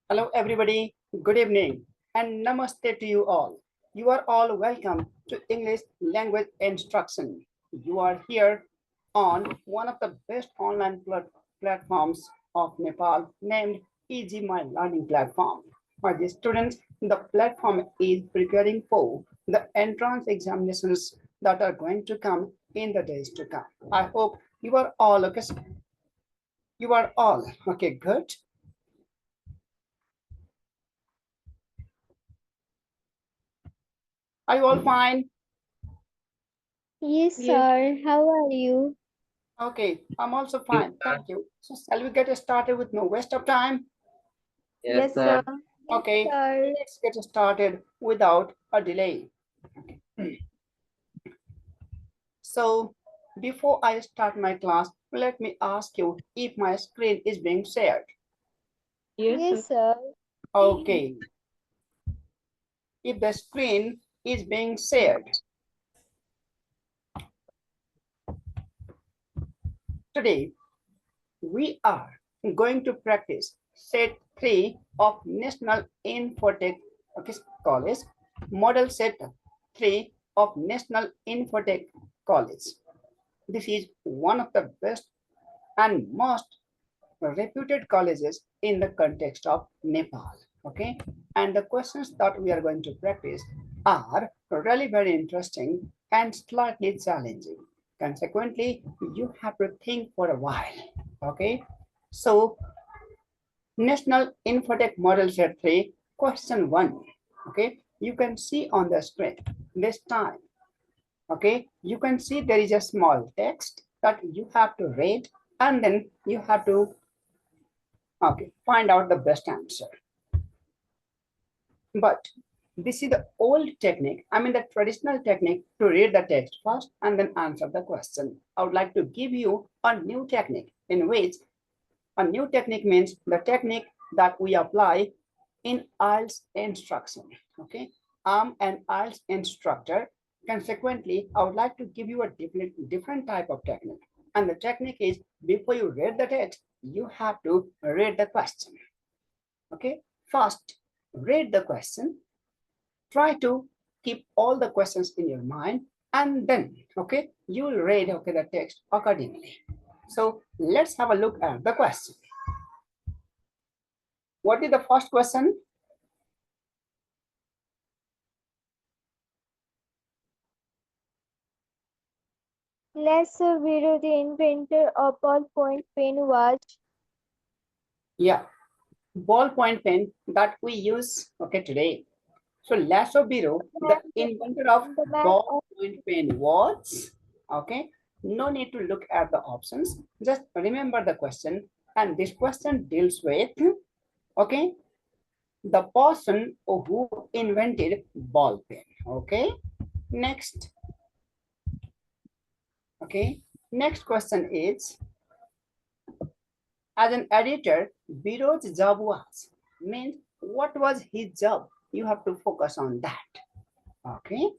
Hello, everybody. Good evening and namaste to you all. You are all welcome to English language instruction. You are here on one of the best online platforms of Nepal named EasyMy Learning platform. My dear students, the platform is preparing for the entrance examinations that are going to come in the days to come. I hope you are all okay. You are all okay. Good. Are you all fine? Yes, Yes, sir. How are you? Okay, I'm also fine. Thank you. So shall we get started with no waste of time? yes, Yes, sir. sir. Yes, Okay, sir. let's get started without a delay. So before I start my class, let me ask you if my screen is being shared. Yes, sir. Yes, sir. Okay, if the screen is being shared, today we are going to practice set 3 of National Infotech College, model set 3 of National Infotech College. This is one of the best and most reputed colleges in the context of Nepal. Okay, and the questions that we are going to practice are really very interesting and slightly challenging. Consequently, you have to think for a while. Okay, so National Infotech Model Set 3, question 1. Okay, you can see on the screen this time. Okay, you can see there is a small text that you have to read and then you have to find out the best answer. But this is the old technique, I mean the traditional technique to read the text first and then answer the question. I would like to give you a new technique in which a new technique means the technique that we apply in IELTS instruction. Okay, I'm an IELTS instructor. Consequently, I would like to give you a different type of technique. And the technique is before you read the text, you have to read the question. Okay, first read the question, try to keep all the questions in your mind, and then you will read the text accordingly. So let's have a look at the question. What is the first question? Lasso Biro, the inventor of ballpoint pen, was Yeah, ballpoint pen that we use today. So Lasso Biro, the inventor of the man of ballpoint pen was no need to look at the options. Just remember the question, and this question deals with okay the person who invented ball pen. Okay, next. Okay, next question is, as an editor, Biro's job was, means what was his job? You have to focus on that. Okay.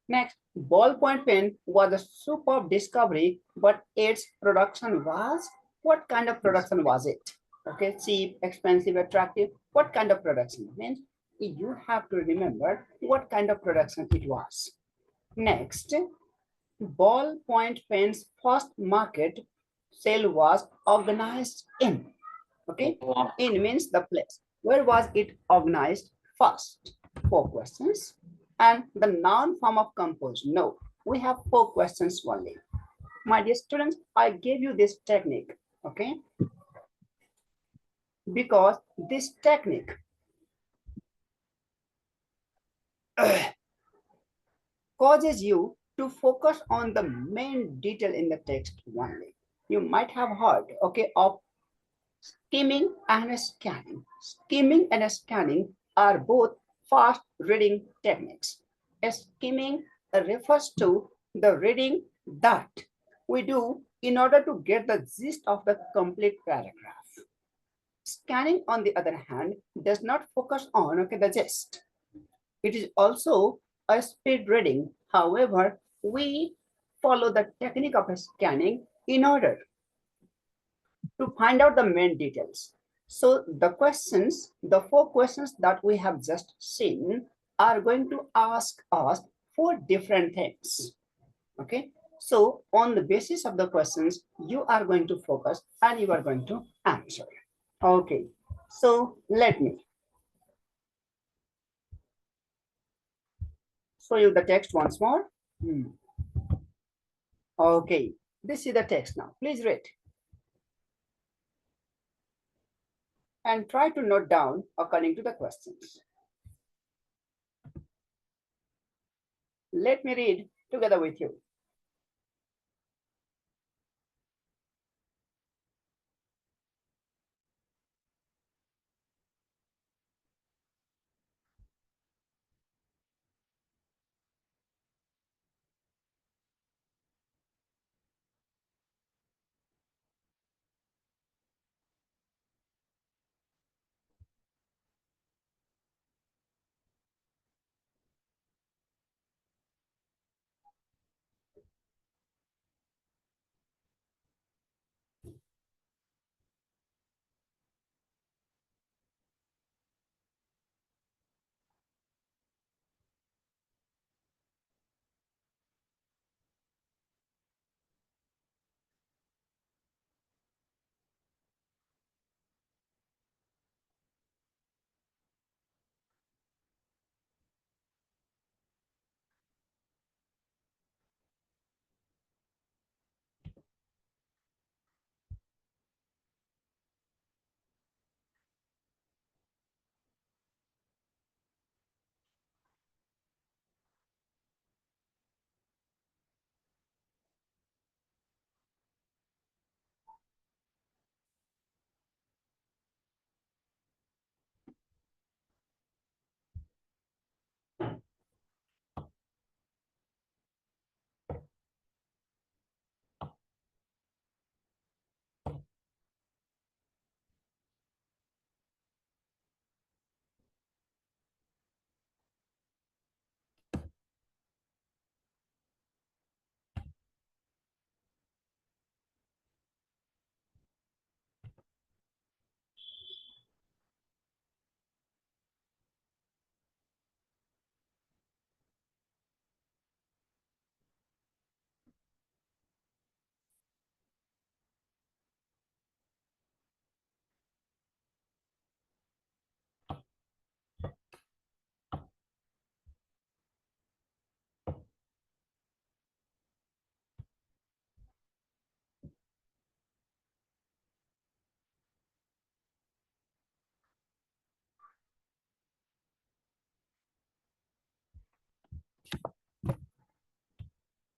Next, ballpoint pen was a superb discovery, but its production was, what kind of production was it? Okay, cheap, expensive, attractive. What kind of production? Means you have to remember what kind of production it was. Next, ballpoint pen's first market sale was organized in. Okay, in means the place. Where was it organized first? 4 questions. And the noun form of compose. No, we have 4 questions only. My dear students, I gave you this technique, okay? Because this technique causes you to focus on the main detail in the text only. You might have heard, of skimming and scanning. Skimming and scanning are both fast reading techniques. Skimming refers to the reading that we do in order to get the gist of the complete paragraph. Scanning, on the other hand, does not focus on the gist. It is also a speed reading. However, we follow the technique of scanning in order to find out the main details. So the questions, the 4 questions that we have just seen are going to ask us 4 different things. Okay, so on the basis of the questions, you are going to focus and you are going to answer. Okay, so let me show you the text once more. Okay, this is the text now. Please read and try to note down according to the questions. Let me read together with you.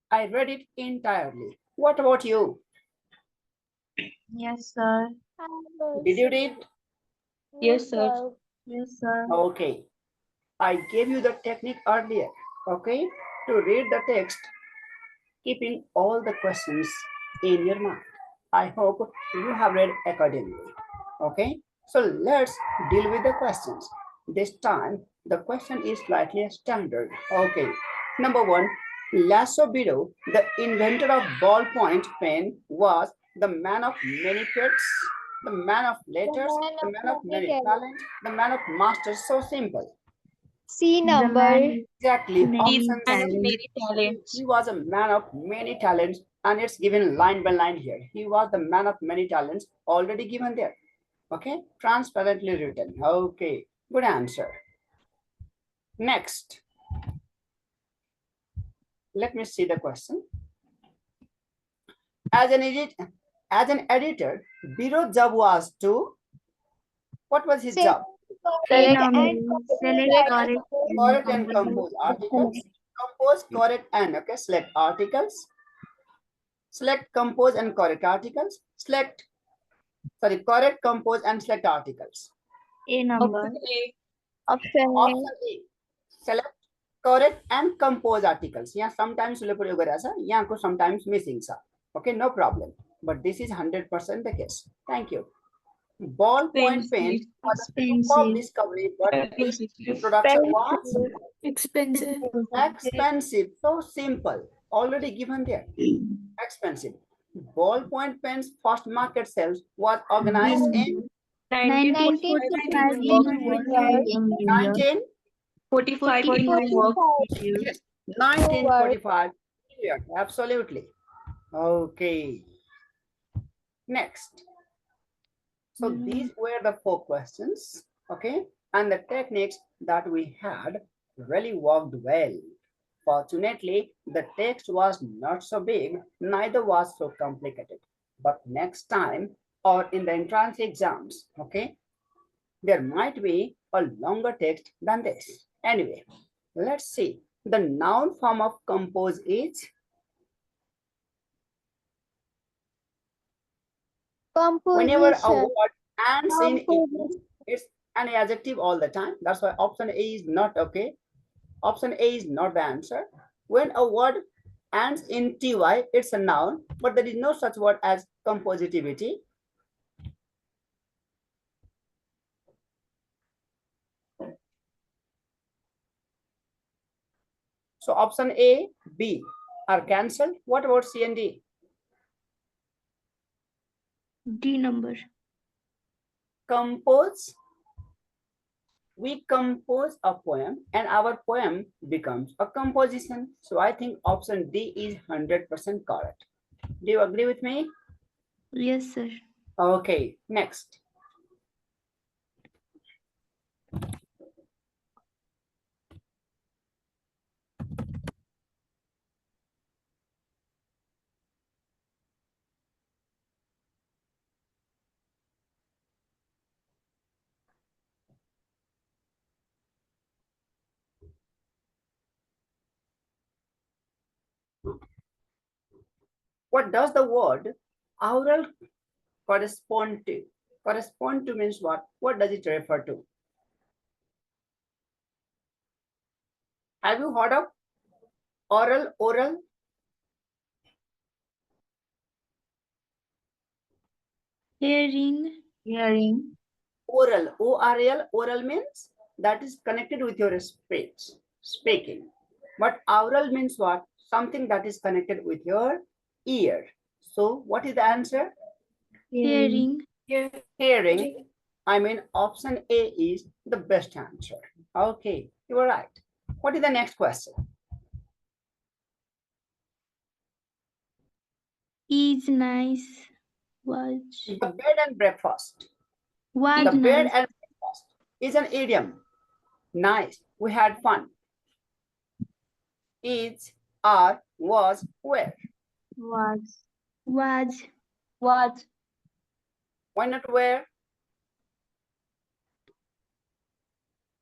I read it entirely. What about you? Yes, sir. Did you read? Yes, sir. Yes, sir. Okay. I gave you the technique earlier. Okay. To read the text, keeping all the questions in your mind. I hope you have read accordingly. Okay. So let's deal with the questions. This time, the question is slightly standard. Okay. Number 1, Lasso Biro, the inventor of ballpoint pen, was the man of many pets, the man of letters, the man of many talents, the man of masters. So simple. C The number. man, Exactly. he's Option man of C. many talents. He was a man of many talents, and it's given line by line here. He was the man of many talents, already given there. Okay, transparently written. Okay, good answer. Next, let me see the question. As an editor, Biro job was to, what was his job? Correct Number, and select correct. Correct and compose articles. Compose, correct, and okay, select articles. Select, compose, and correct articles. Correct, compose, and select articles. A number. Option Option A, select, correct, and compose articles. Yeah, sometimes sometimes missing sa. Okay, no problem. But this is 100% the case. Thank you. Ballpoint pen was a superb discovery, but its production was Expensive. expensive. So simple. Already given there. Expensive. Ballpoint pen's first market sales was organized in 1945 new work 1945 in New Year. 19, 45 new work 45 in New Year. yes, new word. 1945. Yeah, absolutely. Okay. Next. So these were the 4 questions, okay? And the techniques that we had really worked well. Fortunately, the text was not so big, neither was so complicated. But next time or in the entrance exams, okay, there might be a longer text than this. Anyway, let's see. The noun form of compose is whenever a Composition. word ends in E, Composition. it's an adjective all the time. That's why option A is not okay. Option A is not the answer. When a word ends in ty, it's a noun, but there is no such word as compositivity. So option A, B are cancelled. What about C and D? D number. Compose. We compose a poem and our poem becomes a composition. So I think option D is 100% correct. Do you agree with me? Yes, sir. Okay, next. What does the word aural correspond to? Correspond to means what? What does it refer to? Have you heard of oral, oral? Hearing. Hearing. Oral, O-R-A-L, oral means that is connected with your speech, speaking. But aural means what? Something that is connected with your ear. So what is the answer? Hearing. Hearing. I mean option A is the best answer. Okay, you are right. What is the next question? Is nice. Was. The bed and breakfast. Was The bed nice. and breakfast is an idiom. Nice. We had fun. Is, are, was, where. Was. Was. Was. Why not where?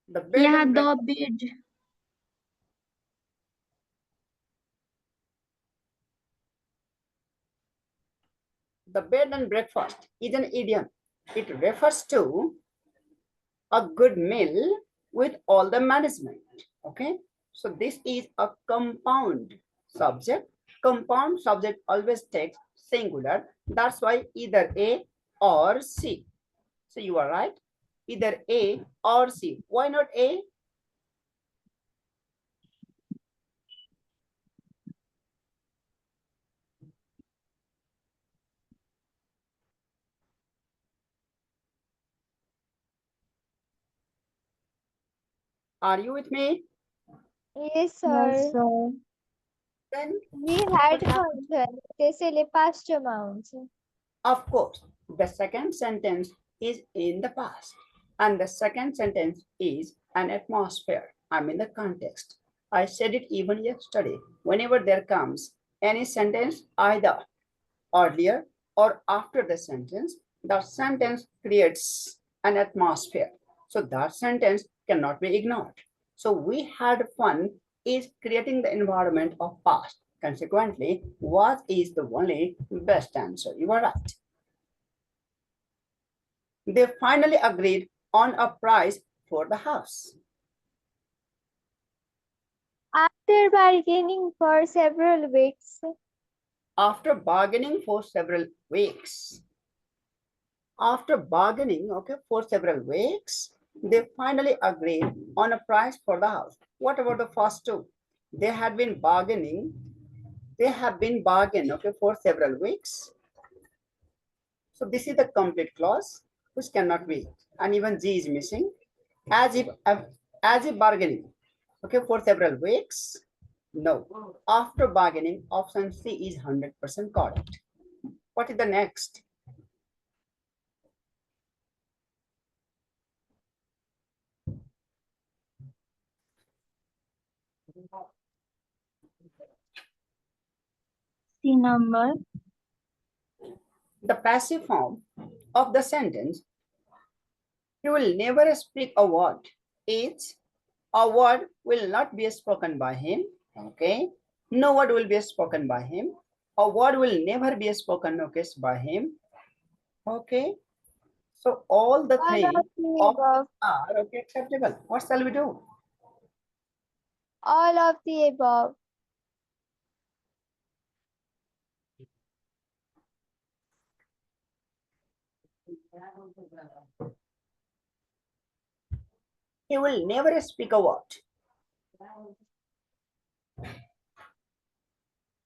The bed Yeah, and breakfast. the bed. The bed and breakfast is an idiom. It refers to a good meal with all the management. Okay, so this is a compound subject. Compound subject always takes singular. That's why either A or C. So you are right. Either A or C. Why not A? Are you with me? Yes, sir. sir. Then We had what happened? function. They say past amounts. Of course, the second sentence is in the past, and the second sentence is an atmosphere. I mean the context. I said it even yesterday. Whenever there comes any sentence either earlier or after the sentence, the sentence creates an atmosphere. So that sentence cannot be ignored. So we had fun is creating the environment of past. Consequently, was is the only best answer. You are right. They finally agreed on a price for the house. After bargaining for several weeks, After bargaining for several weeks. After bargaining, okay, for several weeks, they finally agreed on a price for the house. What about the first two? They had been bargaining. They have been bargained, okay, for several weeks. So this is the complete clause. which cannot be, and even G is missing. As if bargaining, okay, for several weeks. No. After bargaining, option C is 100% correct. What is the next? C number. The passive form of the sentence, he will never speak a word. It's a word will not be spoken by him. Okay. No word will be spoken by him. A word will never be spoken, okay, by him. Okay. So all the All three of the options above. are okay, acceptable. What shall we do? All of the above. He will never speak a word.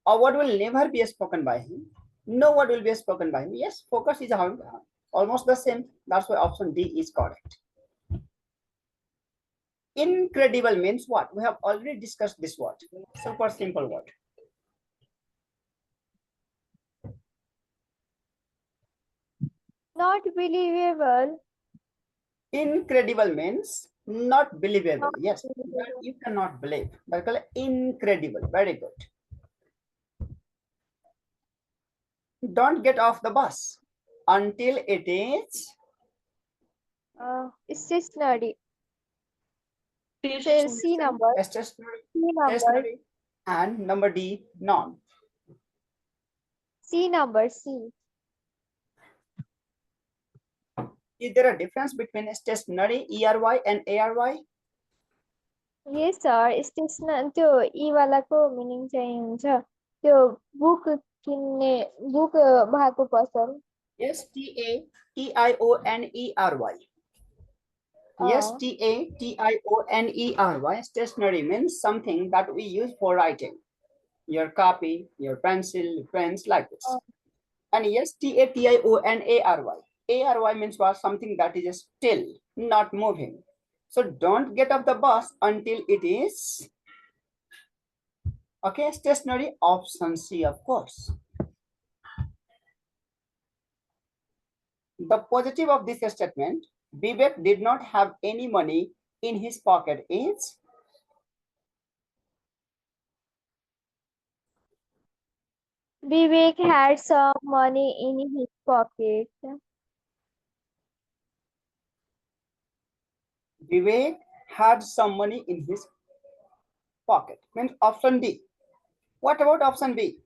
A word will never be spoken by him. No word will be spoken by him. Yes, focus is almost the same. That's why option D is correct. Incredible means what? We have already discussed this word. Super simple word. Not believable. Incredible means not believable. Not Yes, believable. you cannot believe. That's called incredible. Very good. Don't get off the bus until it is Stationary. Say C number. stationary, C number. stationary, and number D, non. C number. C. Is there a difference between stationary, ERY, and ARY? Yes, sir. Stationary. त्यो E वालाको meaning चाहिँ हुन्छ त्यो book किन्ने book भएको पसल. Yes, TATIONERY. Yes, TATIONERY. Stationery means something that we use for writing. Your copy, your pencil, pens, like this. And yes, TATIONARY. ARY means what? Something that is still, not moving. So don't get off the bus until it is, okay, stationary, option C, of course. The positive of this statement, Vivek did not have any money in his pocket, is Vivek had some money in his pocket. Vivek had some money in his pocket. Means option D. What about option B?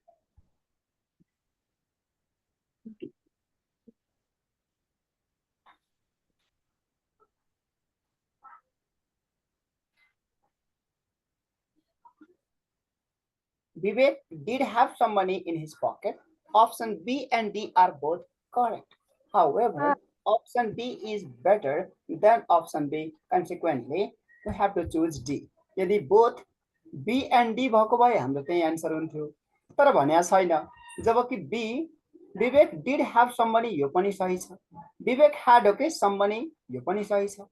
Vivek did have some money in his pocket. Option B and D are both correct. However, option B is better than option B. Consequently, we have to choose D. यदि both B and D भएको भए हाम्रो त्यही answer हुन्थ्यो, तर भनेको छैन. जबकि B, Vivek did have some money, यो पनि सही छ. Vivek had, okay, some money, यो पनि सही छ.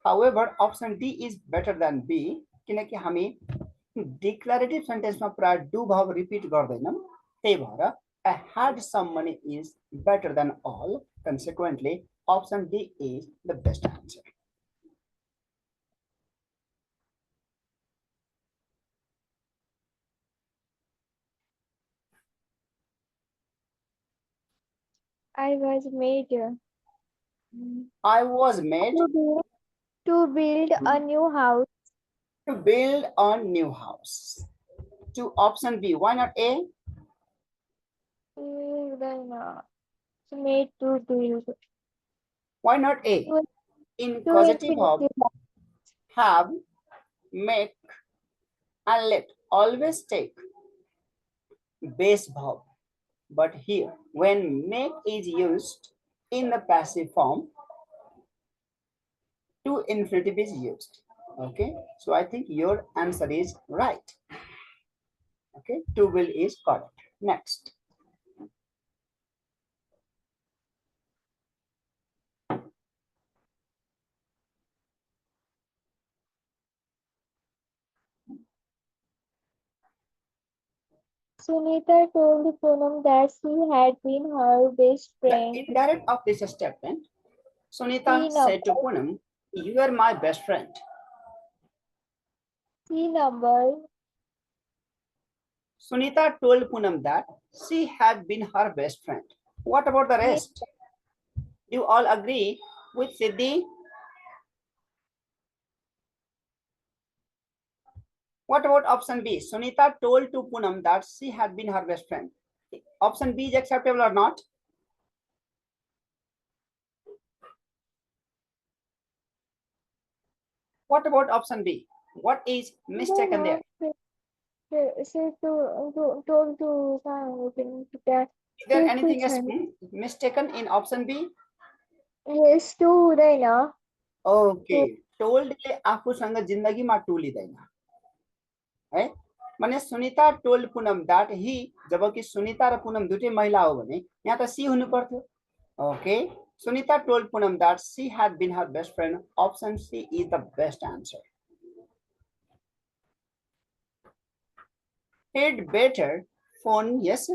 However, option D is better than B किनकि हामी डिक्लेरेटिभ सेन्टेन्समा प्राय डु भर्ब रिपिट गर्दैनौं, त्यही भएर I had some money is better than all. Consequently, option D is the best answer. I was made I was made to build a new house. to build a new house. To option B, why not A? Then made to build. Why not A? In To causative verb, infinitive. have, make, and let always take base verb. But here, when make is used in the passive form, to infinitive is used. Okay, so I think your answer is right. Okay, to will is correct. Next. Sunita told Poonam that she had been her best The friend. indirect of this statement, Sunita C said to number. Poonam, "You are my best friend." C number. Sunita told Poonam that she had been her best friend. What about the rest? You all agree with Siddhi? What about option B? Sunita told to Poonam that she had been her best friend. Option B is acceptable or not? What about option B? What is mistaken there? She told to that. Is there anything else mistaken in option B? Yes, to हुँदैन. Okay. टोल्डले आफूसँग जिन्दगीमा टोलिदैन है माने Sunita told Punam that he जबकि सुनिता र पुनम दुईटै महिला हो भने यहाँ त सी हुनु पर्थ्यो okay Sunita told Punam that she had been her best friend option C is the best answer he'd better phone yes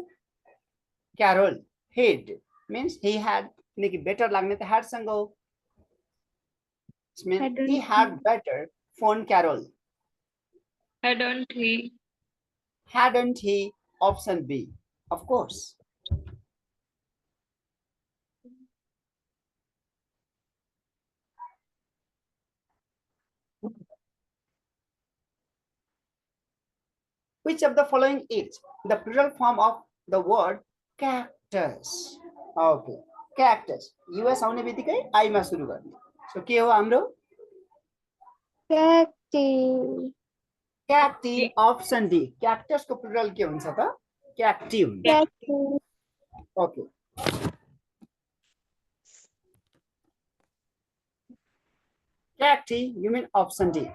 Carol he'd means he had किनकि better लाग्ने त had सँग हो means he had better phone Carol hadn't he option B of course which of the following is the plural form of the word cactus okay cactus US आउने बित्तिकै आई मा सुरु गर्ने सो के हो हाम्रो Cacti. क्याक्टी अप्सन डी क्याक्टस को प्लुरल के हुन्छ त क्याक्टी हुन्छ Cacti. Okay cacti you mean अप्सन डी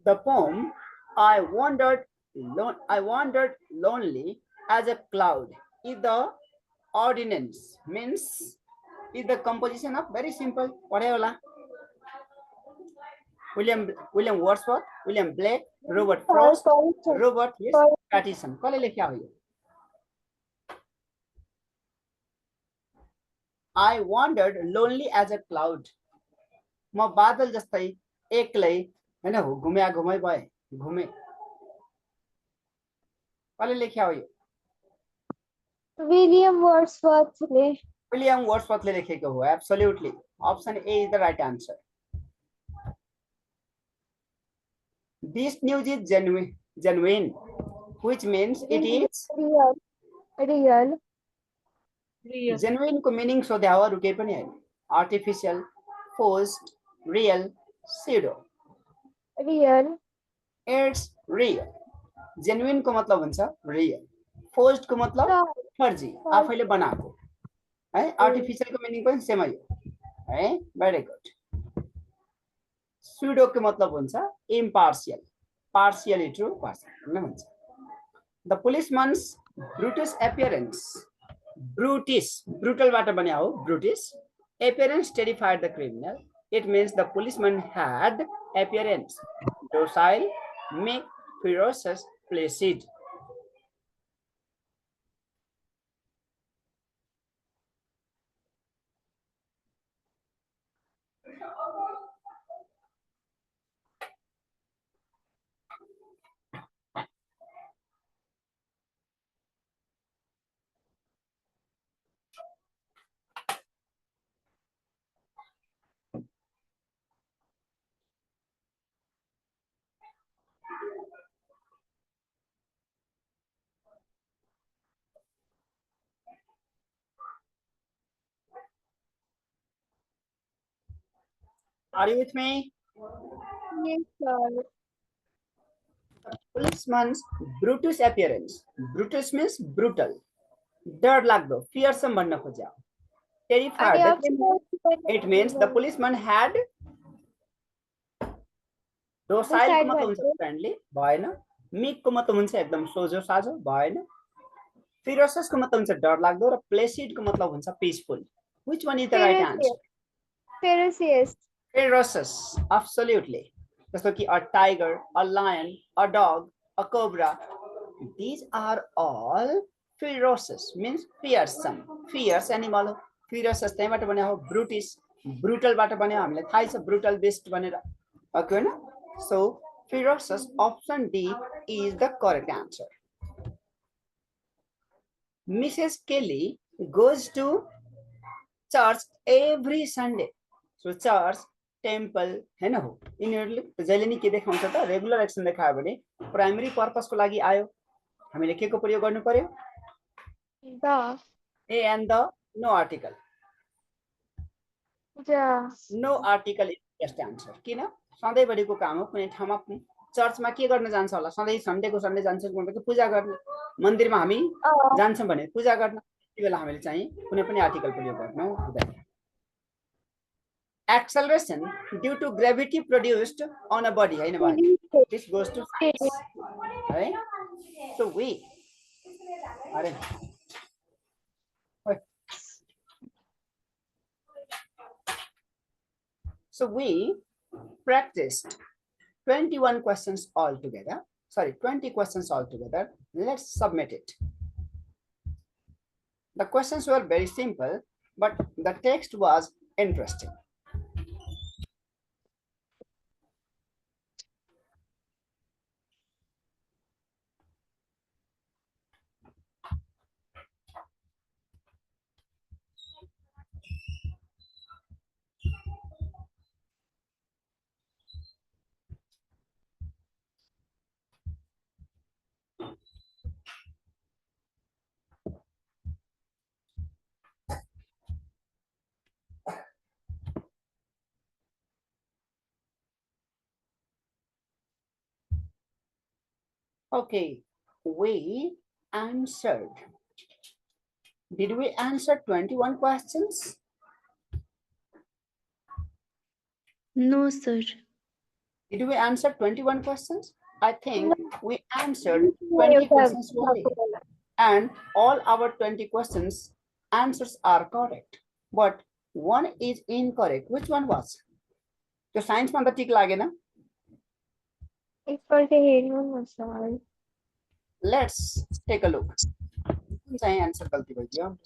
the poem I wandered lonely as a cloud is the ordinance means is the composition of very simple whatever William Wordsworth, William Blake, Robert Frost, Robert Pattinson. कसले लेख्या हो यो I wandered lonely as a cloud. म बादल जस्तै एक्लै हैन हो घुमे भए घुमे कसले लेख्या हो यो William Wordsworth. William Wordsworth ले लेखेको हो absolutely option A is the right answer this news is genuine which means it is real genuine को meaning सोध्या हो रुके पनि हैन artificial forced real pseudo real it's real genuine को मतलब हुन्छ real forced को मतलब फर्जी आफैले बनाएको है artificial को meaning पनि सेम हो है very good pseudo को मतलब हुन्छ impartial partially true partially हुन्छ the policeman's brutish appearance brutal बाट बन्या हो brutish appearance terrified the criminal it means the policeman had appearance docile meek ferocious placid Are you with me? Yes, sir. Policeman's brutish appearance. Brutish means brutal. डर लाग्दो fearsome भन्न खोज्या terrified it means the policeman had docile को मतलब हुन्छ friendly भएन meek को मतलब हुन्छ एकदम सोझो साझो भएन ferocious को मतलब हुन्छ डर लाग्दो र placid को मतलब हुन्छ peaceful which one is the right answer ferocious ferocious absolutely जस्तो कि a tiger, a lion, a dog, a cobra. These are all ferocious, means fearsome, fierce animal हो. Ferocious त्यहीबाट बन्यो हो. Brutish, brutal बाट बन्यो. हामीलाई थाहै छ brutal beast भनेर. Okay Hahn? So ferocious, option D is the correct answer. Mrs. Kelly goes to church every Sunday. So church, temple हैन हो. यिनीहरुले जहिले नि के देखाउँछ त रेगुलर एक्सन देखायो भने प्राइमरी पर्पस को लागि आयो. हामीले के को प्रयोग गर्नु पर्यो? The. A and the, no article. The. No article is best answer. किन? सधैँभरिको काम हो. कुनै ठाउँमा चर्चमा के गर्न जान्छ होला? सधैँ सन्डेको सन्डे जान्छ भनेको पूजा गर्न. मन्दिरमा हामी जान्छौं भने पूजा गर्न. त्यति बेला हामीले चाहिँ कुनै पनि आर्टिकल प्रयोग गर्नु हुँदैन. Acceleration due to gravity produced on a body. हैन भाइ? This goes to science. Right? So we So we practiced 21 questions altogether. Sorry, 20 questions altogether. Let's submit it. The questions were very simple, but the text was interesting. Okay, we answered. Did we answer 21 questions? No, sir. Did we answer 21 questions? I think we answered 20 questions only. And all our 20 questions answers are correct. But one is incorrect. Which one was? The science man ठीक लागेन? Let's take a look. Answer गलती भइदियो.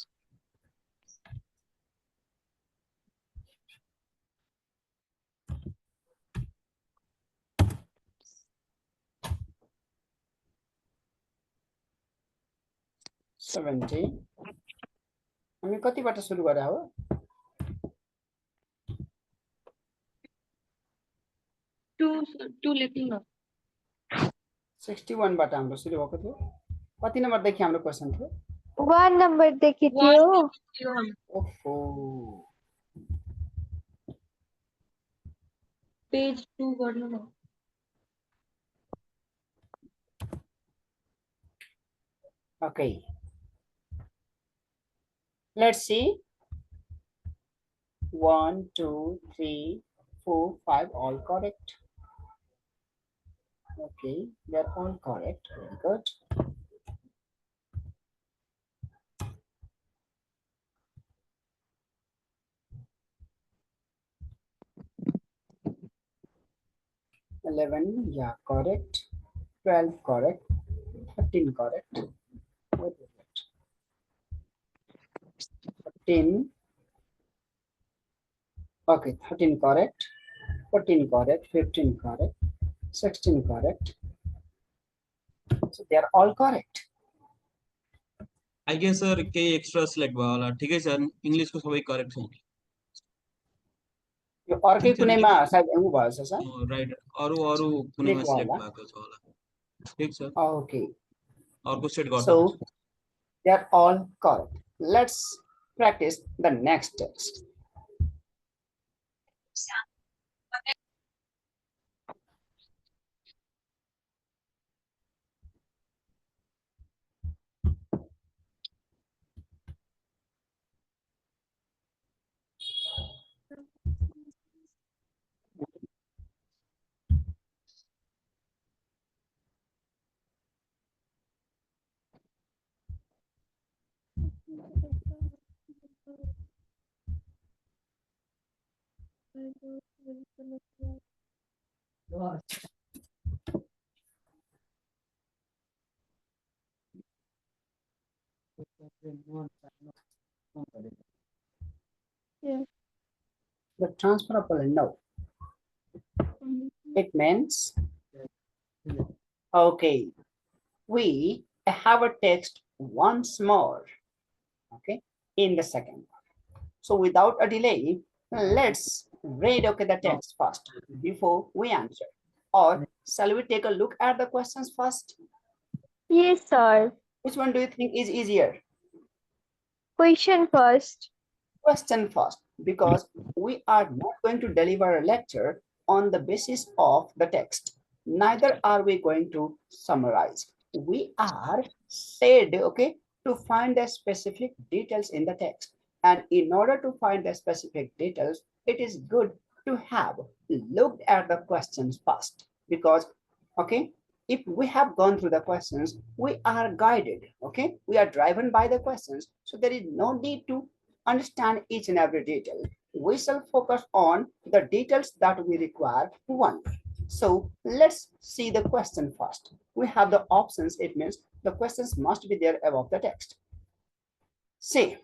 हामी कतिबाट सुरु गरे हो? 2 लेख्नु न. 61 बाट हाम्रो सुरु भएको थियो. कति नम्बर देखि हाम्रो क्वेशन थियो? 1 नम्बर देखि थियो. ओहो. पेज 2 गर्नु न. Okay. Let's see. 1, 2, 3, 4, 5, all correct. Okay, they're all correct. Very good. $11, yeah, correct. 12, correct. 13, correct. What is it? 13. Okay, 13 correct. 14 correct. 15 correct. 16 correct. So they are all correct. I guess sir के extra select भयो होला. ठिकै छ. English को सबै correct छ. यो अर्कै कुनैमा सायद उ भएछ सर. राइट. अरु कुनैमा select भएको छ होला. ठीक छ. Okay. अर्को सेट गर्दा. So they are all correct. Let's practice the next text. Yeah. The transferable no. It means okay. We have a text once more. Okay, in the second one. So without a delay, let's read okay the text first before we answer. Or shall we take a look at the questions first? Yes, sir. Which one do you think is easier? Question first. Question first, because we are not going to deliver a lecture on the basis of the text. Neither are we going to summarize. We are said, okay, to find the specific details in the text. And in order to find the specific details, it is good to have looked at the questions first. Because, okay, if we have gone through the questions, we are guided, okay? We are driven by the questions. So there is no need to understand each and every detail. We shall focus on the details that we require one. So let's see the question first. We have the options. It means the questions must be there above the text. See,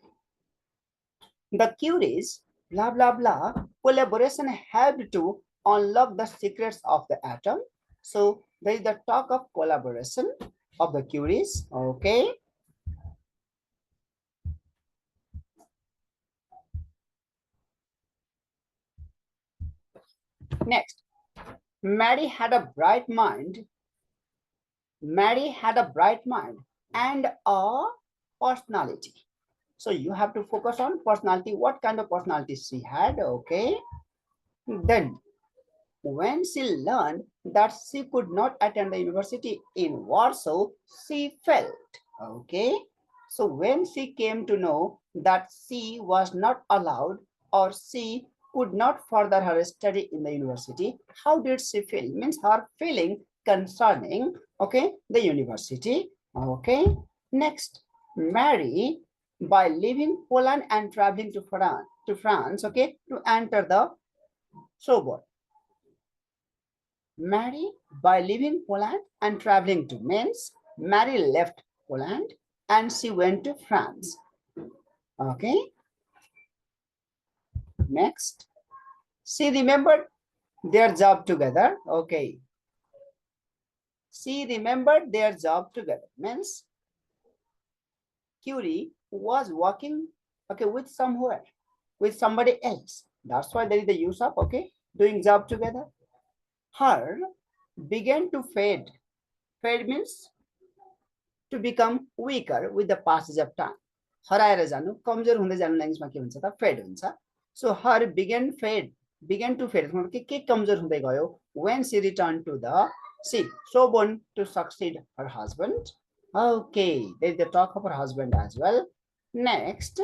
the Curie's blah blah blah collaboration helped to unlock the secrets of the atom. So there is the talk of collaboration of the Curie's. Okay. Next, Mary had a bright mind. Mary had a bright mind and a personality. So you have to focus on personality. What kind of personality she had? Okay. Then, when she learned that she could not attend the university in Warsaw, she felt. Okay. So when she came to know that she was not allowed or she could not further her study in the university, how did she feel? Means her feeling concerning, okay, the university. Okay. Next, Mary, by leaving Poland and traveling to France, okay, to enter the Sorbonne. Mary, by leaving Poland and traveling to means Mary left Poland and she went to France. Okay. Next, she remembered their job together. Okay. She remembered their job together means Curie was working, okay, with somebody else. That's why there is the use of, okay, doing job together. Her began to fade. Fade means to become weaker with the passage of time. हराएर जानु, कमजोर हुँदै जानु ल्याङ्ग्वेजमा के हुन्छ त fade हुन्छ. So her began to fade. के कमजोर हुँदै गयो when she returned to the sea, Sorbonne to succeed her husband. Okay, there is the talk of her husband as well. Next,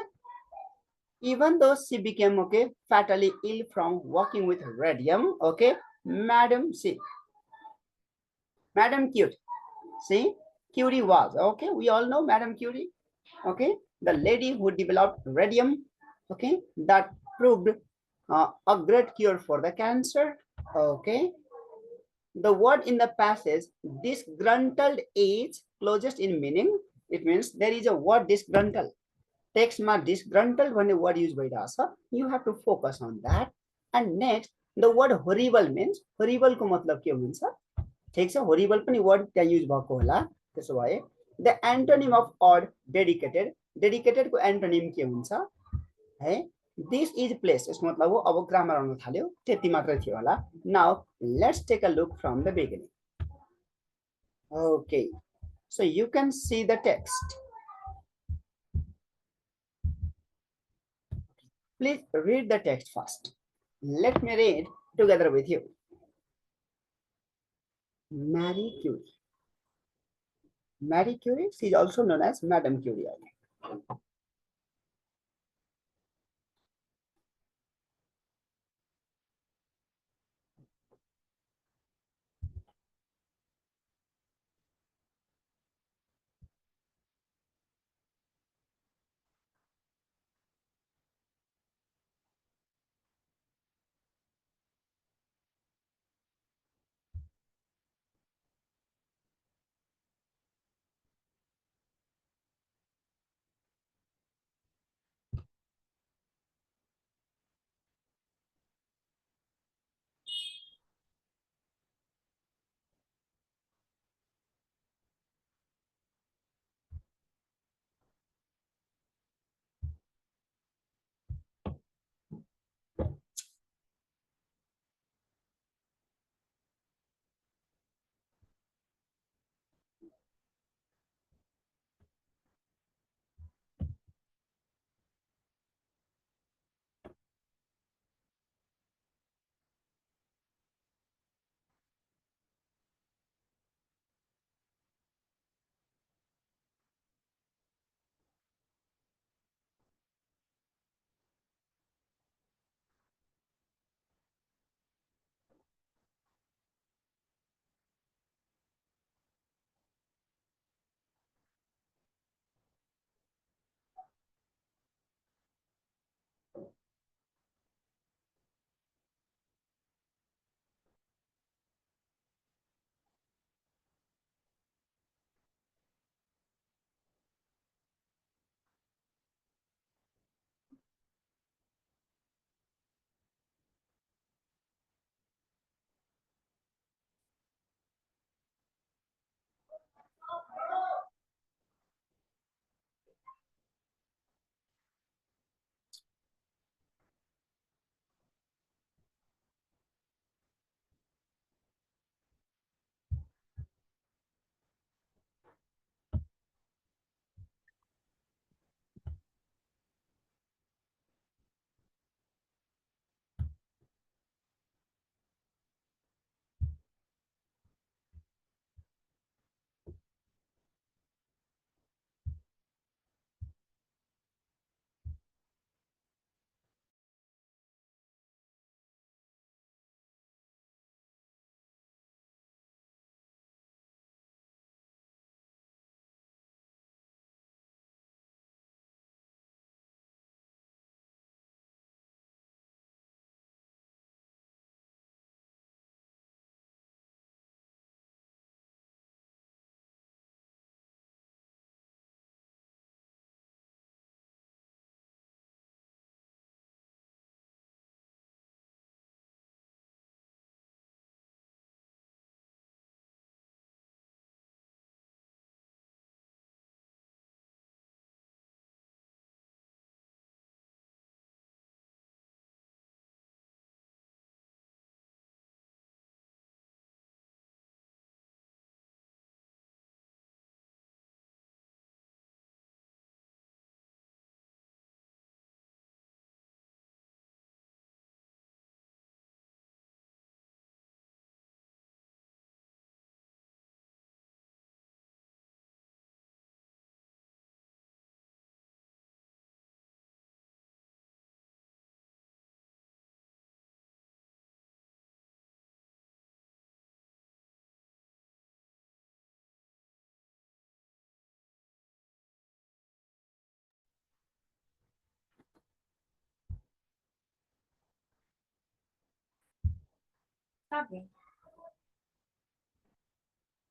even though she became, okay, fatally ill from working with radium, okay, Madam Curie, see, Curie was, okay, we all know Madam Curie, okay, the lady who developed radium, okay, that proved a great cure for the cancer, okay. The word in the passage disgruntled is closest in meaning. It means there is a word disgruntled. Text ma disgruntled when a word used by the you have to focus on that. And next, the word horrible means horrible ko matlab ke huncha. ठीक छ, horrible पनि word त्यहाँ use भएको होला. त्यसो भए the antonym of odd dedicated को antonym के हुन्छ है. This is place. यसको मतलब हो अब ग्रामर आउन थाल्यो. त्यति मात्र थियो होला. Now let's take a look from the beginning. Okay, so you can see the text. Please read the text first. Let me read together with you. Marie Curie. Marie Curie, she is also known as Madame Curie.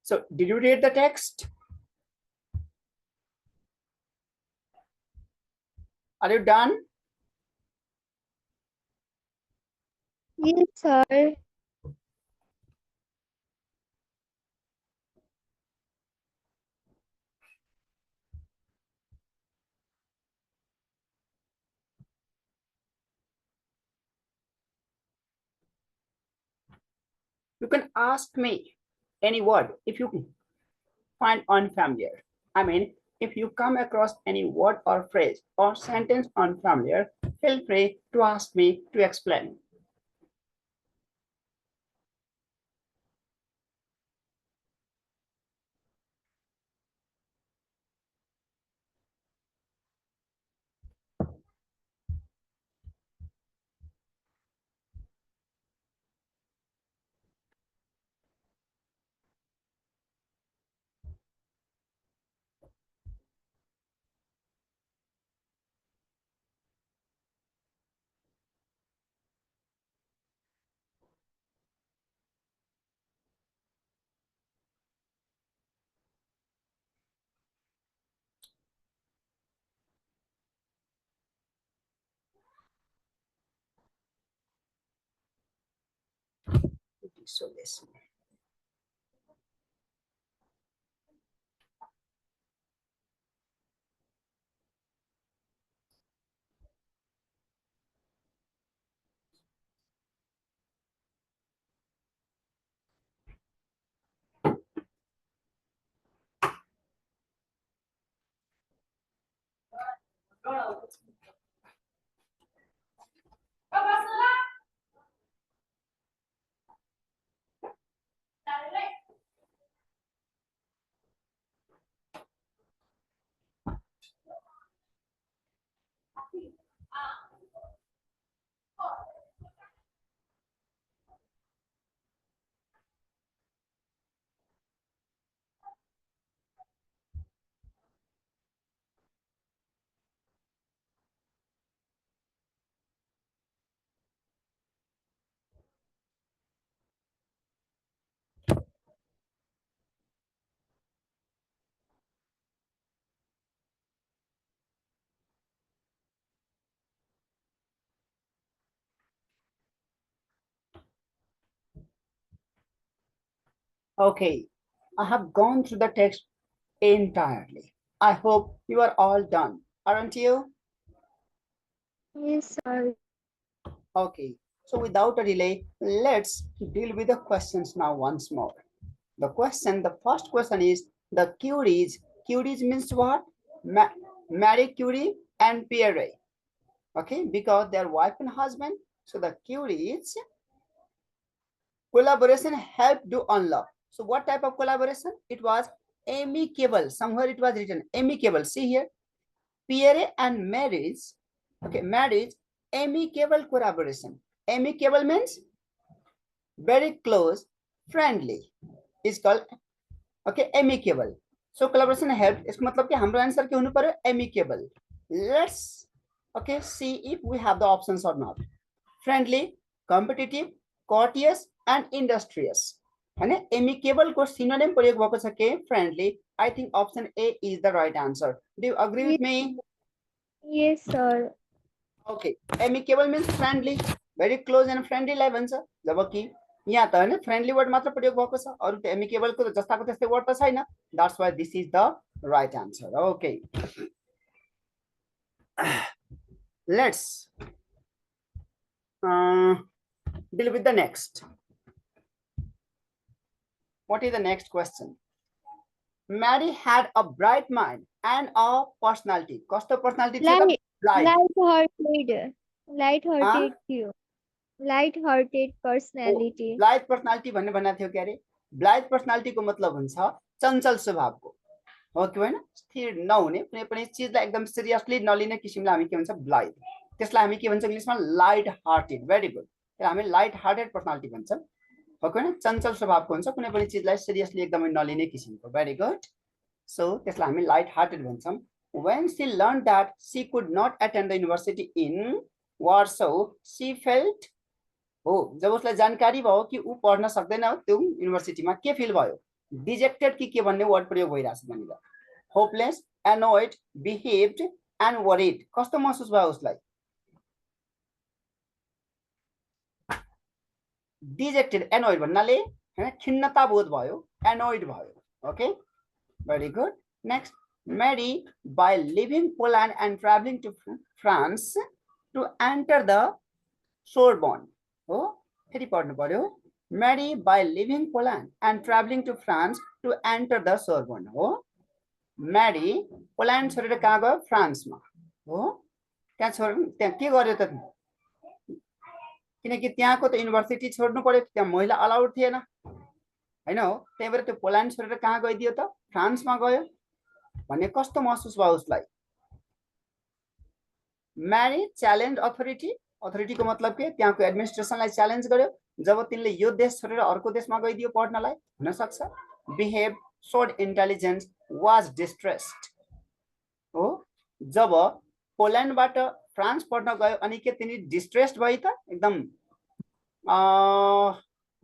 So did you read the text? Are you done? Yes, sir. You can ask me any word if you find unfamiliar. I mean, if you come across any word or phrase or sentence unfamiliar, feel free to ask me to explain. So listen. Okay, I have gone through the text entirely. I hope you are all done, aren't you? Yes, sir. Okay, so without a delay, let's deal with the questions now once more. The first question is the Curies. Curies means what? Marie Curie and Pierre. Okay, because they're wife and husband. So the Curies collaboration helped to unlock. So what type of collaboration? It was amicable. Somewhere it was written amicable. See here, Pierre and marriage. Okay, marriage, amicable collaboration. Amicable means very close, friendly. Is called okay amicable. So collaboration helped. इसका मतलब कि हमारा answer क्या होने पर है amicable. Let's okay see if we have the options or not. Friendly, competitive, courteous and industrious. है ना amicable को synonym प्रयोग भएको छ के friendly. I think option A is the right answer. Do you agree with me? Yes, sir. Okay, amicable means friendly, very close and friendly लाई भन्छ जबकि यहाँ त हैन फ्रेन्डली वर्ड मात्र प्रयोग भएको छ अरु त amicable को जस्ताको त्यस्तै वर्ड त छैन. That's why this is the right answer. Okay. Let's deal with the next. What is the next question? Mary had a bright mind and a personality. कस्तो personality थियो त? Bright. Light-hearted. Light-hearted थियो. Light-hearted personality. Blithe personality भन्ने भनेको थियो के अरे blithe पर्सनालिटीको मतलब हुन्छ चञ्चल स्वभावको हो कि हैन स्थिर नहुने कुनै पनि चीजलाई एकदम सिरियसली नलिने किसिमलाई हामी के भन्छ ब्लाइथ त्यसलाई हामी के भन्छ इंग्लिशमा लाइट हार्टेड भेरी गुड त्यसलाई हामी लाइट हार्टेड पर्सनालिटी भन्छौं हो कि हैन चञ्चल स्वभावको हुन्छ कुनै पनि चीजलाई सिरियसली एकदमै नलिने किसिमको भेरी गुड सो त्यसलाई हामी लाइट हार्टेड भन्छौं when she learned that she could not attend the university in Warsaw she felt हो जब उसलाई जानकारी भयो कि ऊ पढ्न सक्दैन त्यो युनिभर्सिटीमा के फिल भयो डिजेक्टेड के भन्ने वर्ड प्रयोग भइरहेछ त्यहाँनिर होपलेस एनोइड बिहेभ्ड एन्ड वरिड कस्तो महसुस भयो उसलाई डिजेक्टेड एनोइड भन्नाले हैन खिन्नता बोध भयो एनोइड भयो okay very good next Mary by leaving Poland and traveling to France to enter the Sorbonne हो फेरि पढ्नु पर्यो Mary by leaving Poland and traveling to France to enter the Sorbonne हो Mary Poland छोडेर कहाँ गयो फ्रान्समा हो त्यहाँ के गर्यो त किनकि त्यहाँको त युनिभर्सिटी छोड्नु पर्यो त्यहाँ महिला अलाउड थिएन हैन हो त्यही भएर त्यो पोल्यान्ड छोडेर कहाँ गइदियो त फ्रान्समा गयो भन्ने कस्तो महसुस भयो उसलाई Mary च्यालेन्ज अथोरिटीको मतलब के त्यहाँको एडमिनिस्ट्रेसनलाई च्यालेन्ज गर्यो जब तिनले यो देश छोडेर अर्को देशमा गइदियो पढ्नलाई हुन सक्छ behave showed intelligence was distressed हो जब पोल्यान्डबाट फ्रान्स पढ्न गयो अनि के तिनी डिस्ट्रेस्ड भइ त एकदम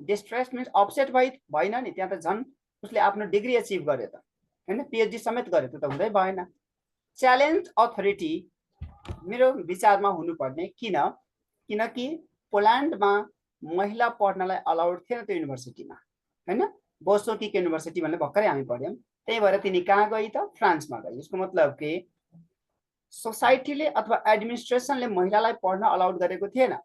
डिस्ट्रेस्ड मिन्स अपसेट भएन नि त्यहाँ त झन् उसले आफ्नो डिग्री अचिभ गर्यो त हैन पीएचडी समेत गर्यो त हुँदै भएन च्यालेन्ज अथोरिटी मेरो विचारमा हुनुपर्ने किनकि पोल्यान्डमा महिला पढ्नलाई अलाउड थिएन त्यो युनिभर्सिटीमा हैन बोसोकी युनिभर्सिटी भन्ने भर्खरै हामी पढ्यौं त्यही भएर तिनी कहाँ गई त फ्रान्समा गई यसको मतलब के सोसाइटीले अथवा एडमिनिस्ट्रेसनले महिलालाई पढ्न अलाउड गरेको थिएन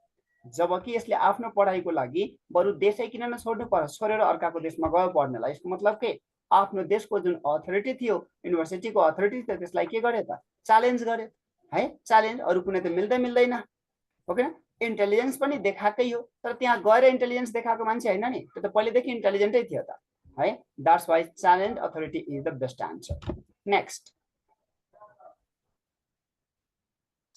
जबकि यसले आफ्नो पढाइको लागि बरु देशै किन नछोड्नु पर्यो छोडेर अर्काको देशमा गयो पढ्नलाई यसको मतलब के आफ्नो देशको जुन अथोरिटी थियो युनिभर्सिटीको अथोरिटी थियो त्यसलाई के गर्यो त च्यालेन्ज गर्यो है च्यालेन्ज अरु कुनै त मिल्दैन हो किन इन्टेलिजेन्स पनि देखाकै हो तर त्यहाँ गएर इन्टेलिजेन्स देखाएको मान्छे हैन नि त्यो त पहिलेदेखि इन्टेलिजेन्टै थियो त है that's why challenge authority is the best answer next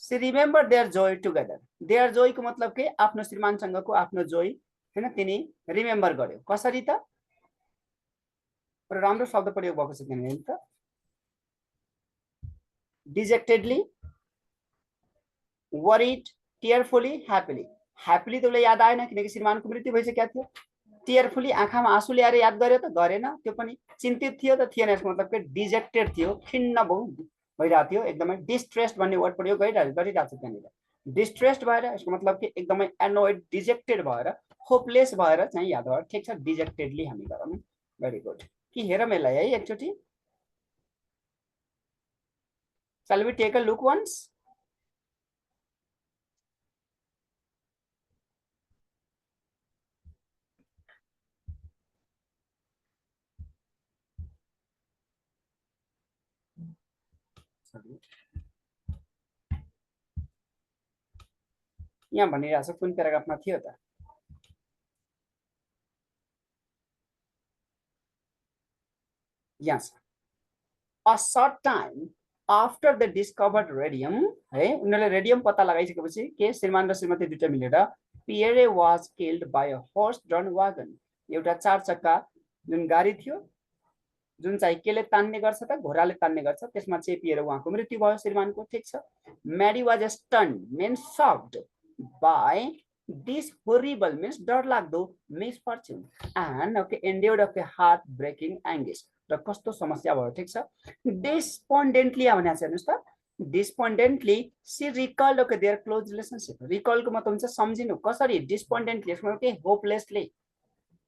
she remember their joy together their joy को मतलब के आफ्नो श्रीमानसँगको आफ्नो जोय हैन तिनी रिमेम्बर गर्यो कसरी त राम्रो शब्द प्रयोग भएको छ त्यहाँ त डिजेक्टेडली वरिड टियरफुली ह्यापीली त उसलाई याद आएन किनकि श्रीमानको मृत्यु भइसकेको थियो टियरफुली आँखामा आँसु ल्याएर याद गर्यो त गरेन त्यो पनि चिन्तित थियो त थिएन यसको मतलब के डिजेक्टेड थियो खिन्न भइरहेको थियो एकदमै डिस्ट्रेस्ड भन्ने वर्ड प्रयोग गरिरहेको छ त्यहाँनिर डिस्ट्रेस्ड भएर यसको मतलब के एकदमै एनोइड डिजेक्टेड भएर होपलेस भएर चाहिँ याद भयो ठिक छ डिजेक्टेडली हामी गरौँ भेरी गुड कि हेरौँ यसलाई है एकचोटि shall we take a look once यहाँ भनिरहेको छ कुन प्याराग्राफमा थियो त यहाँ a short time after the discovered radium है उनीहरुले रेडियम पत्ता लगाइसकेपछि के श्रीमान र श्रीमती दुईटा मिलेर Pierre was killed by a horse drawn wagon एउटा चार चक्का जुन गाडी थियो जुन चाहिँ केले तान्ने गर्छ त घोडाले तान्ने गर्छ त्यसमा चेपिएर उहाँको मृत्यु भयो श्रीमानको ठीक छ Mary was stunned means shocked by this horrible means डरलाग्दो misfortune and okay endured of a heart breaking anguish र कस्तो समस्या भयो ठीक छ despondently भनेको छ हेर्नुस् त despondently she recalled okay their close relationship recall को मतलब हुन्छ सम्झिनु कसरी despondently यसमा के hopelessly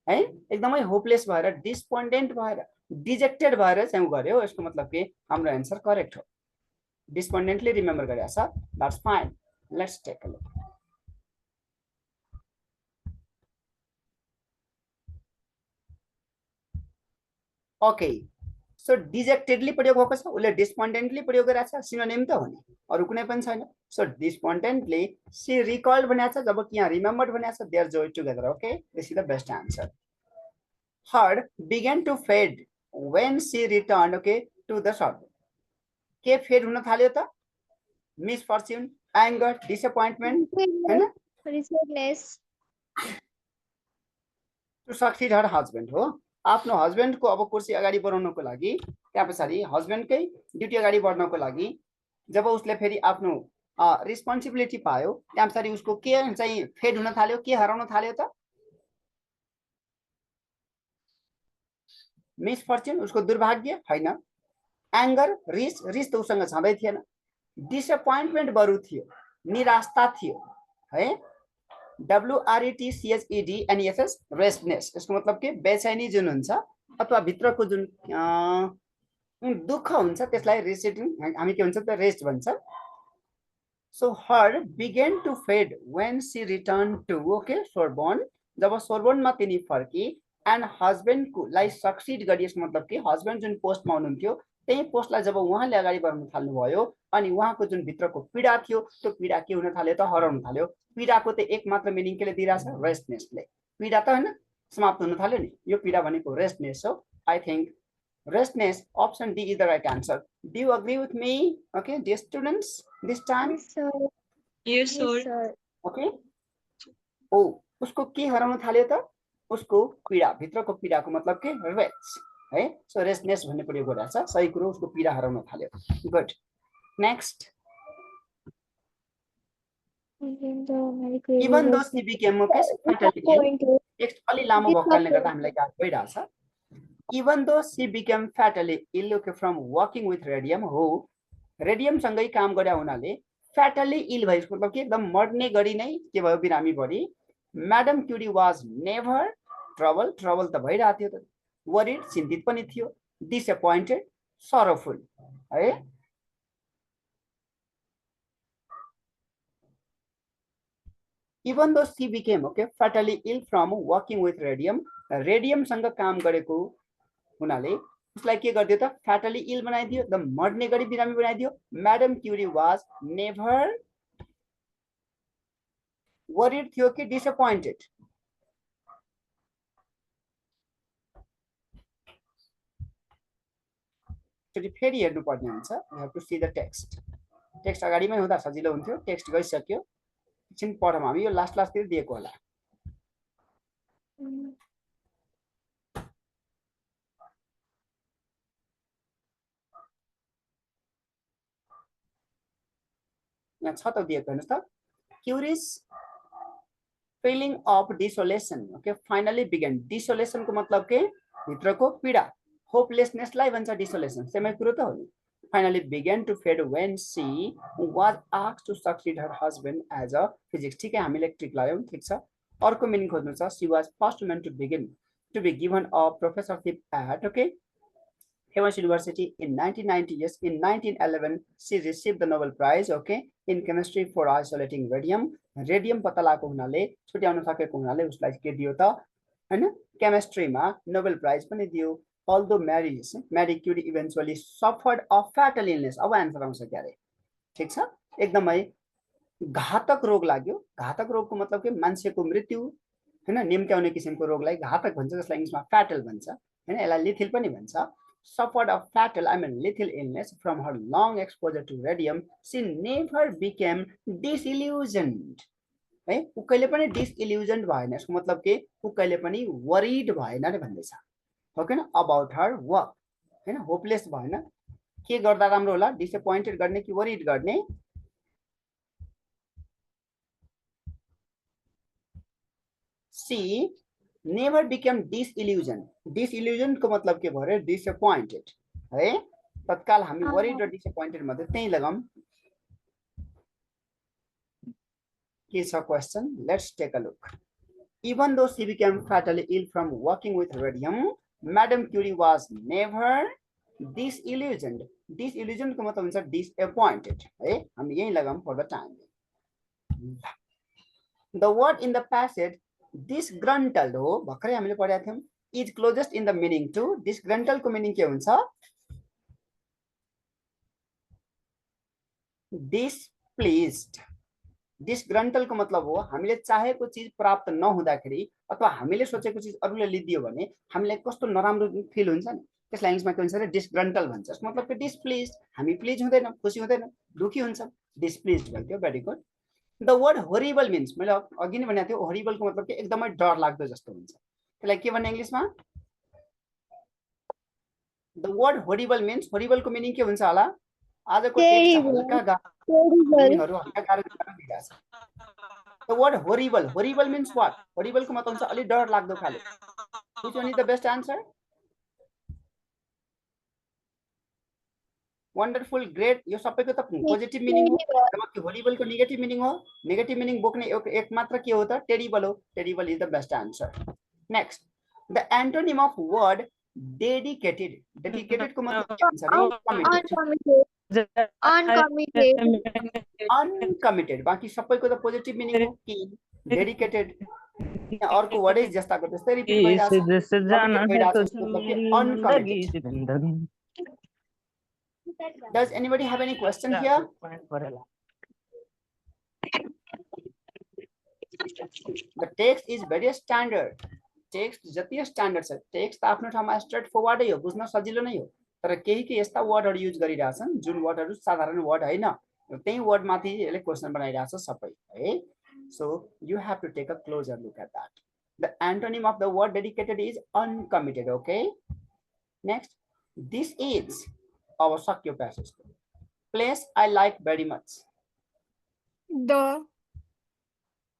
है एकदमै होपलेस भएर डिस्पोन्डेन्ट भएर डिजेक्टेड भएर चाहिँ गर्यो यसको मतलब के हाम्रो आन्सर करेक्ट हो डिस्पोन्डेन्टली रिमेम्बर गरेछ that's fine let's take a look okay so dejectedly प्रयोग भएको छ उले डिस्पोन्डेन्टली प्रयोग गरेछ सिनोनिम त हो नि अरु कुनै पनि छैन सो डिस्पोन्डेन्टली सी रिकॉल्ड भनेछ जबकि यहाँ रिमेम्बर्ड भनेछ there joy together okay this is the best answer heart began to fade when she returned okay to the shop के फेड हुन थाल्यो त misfortune anger disappointment Hahn sadness to succeed her husband हो आफ्नो husband को अब कुर्सी अगाडि बढाउनको लागि त्यहाँ पछाडी हस्बेन्ड कै ड्युटी अगाडि बढ्नको लागि जब उसले फेरि आफ्नो रेस्पोन्सिबिलिटी पायो त्यहाँ पछाडि उसको के चाहिँ फेड हुन थाल्यो, के हराउन थाल्यो त? मिसफर्च्युन, उसको दुर्भाग्य होइन। एङ्गर, रिस त उसँग छँदै थिएन। डिसएपोइन्टमेन्ट बरु थियो, निराशा थियो है। WRETCHEDNESS रेस्टनेस, यसको मतलब के बेचैनी जुन हुन्छ अथवा भित्रको जुन दुःख हुन्छ त्यसलाई रेस्टिङ हामी के भन्छ त रेस्ट भन्छ। So her begin to fade when she return to okay Sorbonne, जब सोरबोनमा तिनी फर्की एन्ड हस्बेन्डको लाई सक्सिड गरी, यसको मतलब के हस्बेन्ड जुन पोस्टमा हुनुहुन्थ्यो त्यही पोस्टलाई जब उहाँले अगाडि बढ्न थाल्नुभयो अनि उहाँको जुन भित्रको पीडा थियो त्यो पीडा के हुन थाल्यो त? हराउन थाल्यो। पीडाको त एक मात्र मिनिङ केले दिइरहेछ? रेस्टनेसले। पीडा त होइन, समाप्त हुन थाल्यो नि, यो पीडा भनेको रेस्टनेस हो। I think restlessness, option D is the right answer. Do you agree with me? Okay, dear students, this time? Yes, sir. Yes, Yes, sir. sir. Okay. ओ उसको के हराउन थाल्यो त? उसको पीडा, भित्रको पीडाको मतलब के? रेस्ट है। सो रेस्टनेस भन्ने प्रयोग गरिरहेछ, सही कुरो, उसको पीडा हराउन थाल्यो। Good. Next, even though she became fatally ill, text अलि लामो भएको कारणले गर्दा हामीलाई गाह्रो भइरहेछ। Even though she became fatally ill from working with radium, हो रेडियम सँगै काम गरे हुनाले fatally ill भयो, मतलब के एकदम मर्ने गरी नै के भयो? बिरामी बढी। Madam Curie was never trouble, trouble त भइरहेको थियो त, वरिड चिन्तित पनि थियो, डिसएपोइन्टेड सरोफुल है। Even though she became fatally ill from working with radium, रेडियमसँग काम गरेको हुनाले उसलाई के गरिदियो त? फ्याटली इल बनाइदियो, द मर्ने गरी बिरामी बनाइदियो। Madam Curie was never worried थियो कि डिसएपोइन्टेड? फेरि हेर्नु पर्ने हुन्छ। We have to see the text. Text अगाडिमै हुँदा सजिलो हुन्थ्यो, टेक्स्ट गइसक्यो, एकछिन पढौँ हामी, यो लास्टतिर दिएको होला। यहाँ छ त दिएको, हेर्नुहोस् त। Curie's feeling of desolation okay finally begin. डिसोलेसनको मतलब के? भित्रको पीडा, होपलेसनेसलाई भन्छ डिसोलेसन, सेमै कुरो त हो नि। Finally began to fade when she was asked to succeed her husband as a physics. ठिकै, हामी इलेक्ट्रिक लगायौँ, ठिक छ। अर्को मिनिङ खोज्नु छ। She was first woman to begin to be given a professorship at Cambridge University in 1990. Yes, in 1911 she received the Nobel Prize in chemistry for isolating radium. Radium पत्ता लगाएको हुनाले, छुट्याउन सकेको हुनाले उसलाई के दियो त हैन? केमिस्ट्रीमा नोबेल प्राइज पनि दियो। Although Marie Curie eventually suffered a fatal illness. अब आन्सर आउँछ क्यारे, ठीक छ। एकदमै घातक रोग लाग्यो। घातक रोगको मतलब के? मान्छेको मृत्यु हैन, निम्त्याउने किसिमको रोगलाई घातक भन्छ, जसलाई इङ्ग्लिसमा फ्याटल भन्छ हैन, यसलाई लिथिल पनि भन्छ। Suffered a fatal, lethal illness from her long exposure to radium. She never became disillusioned. है, उ कहिले पनि डिसइल्युजन्ड भएन। यसको मतलब के? उ कहिले पनि वरिड भएन रे भन्दैछ, हो कि न? अबाउट हर वर्क हैन, होपलेस भएन। के गर्दा राम्रो होला? डिसएपोइन्टेड गर्ने कि वरिड गर्ने? सी नेभर बिकेम डिसइल्युजन। डिसइल्युजन को मतलब के भयो? डिसएपोइन्टेड है। तत्काल हामी वरिड र डिसएपोइन्टेड मध्ये त्यही लगाम। के छ question? Let's take a look. Even though she became fatally ill from working with radium, Madam Curie was never disillusioned. Disillusioned को मतलब हुन्छ disappointed है। हामी यही लगाम for the time. The word in the passage disgruntled हो, भर्खरै हामीले पढेका थियौं, is closest in the meaning to. Disgruntled को meaning के हुन्छ? Displeased. डिसग्रन्टल को मतलब हो हामीले चाहेको चीज प्राप्त नहुँदाखेरि अथवा हामीले सोचेको चीज अरूले लिदियो भने हामीलाई कस्तो नराम्रो फिल हुन्छ नि, त्यसलाई इङ्ग्लिसमा के भन्छ? डिसग्रन्टल भन्छ। यसको मतलब के? डिसप्लिज, हामी प्लिज हुँदैन, खुसी हुँदैन, दुखी हुन्छ, डिसप्लिज्ड भयो। Very good. The word horrible means, मैले अघि नै भनेको थिएँ, होरिबल को मतलब के? एकदमै डर लाग्दो जस्तो हुन्छ। त्यसलाई के भन्ने इङ्ग्लिसमा? द वर्ड होरिबल मिन्स, होरिबल को मिनिङ के हुन्छ होला? आजको टेक्स्ट Terrible. हल्का गाह्रो Terrible. मिनिङहरु हल्का गाह्रो दिइराछ The word horrible. Horrible means what? Horrible को मतलब हुन्छ अलि डर लाग्दो खाले. Which one is the best answer? Wonderful, great. यो सबैको त पोजिटिभ मिनिङ हो. जबकि horrible को नेगेटिभ मिनिङ हो. नेगेटिभ मिनिङ बोक्ने एक मात्र के हो त? Terrible हो. Terrible is the best answer. Next, the antonym of word dedicated. Dedicated को मतलब के हुन्छ रे? Uncommitted. Uncommitted. बाँकी सबैको त पोजिटिभ मिनिङ हो. कि डेडिकेटेड. अर्को वर्ड है जस्ताको त्यस्तै रिपिट भइरहेछ. Uncommitted. Does anybody have any question here? The text is very standard. Text जति स्ट्यान्डर्ड छ. टेक्स्ट आफ्नो ठाउँमा स्ट्रेट फरवर्ड हो, बुझ्न सजिलो नै हो. तर केही यस्ता वर्डहरु युज गरिरहेछन् जुन वर्डहरु साधारण वर्ड हैन. त्यही वर्ड माथि यसले क्वेशन बनाइरहेछ सबै है. So you have to take a closer look at that. The antonym of the word dedicated is uncommitted. Okay. Next, this is our sakyo passage. Place I like very much. The.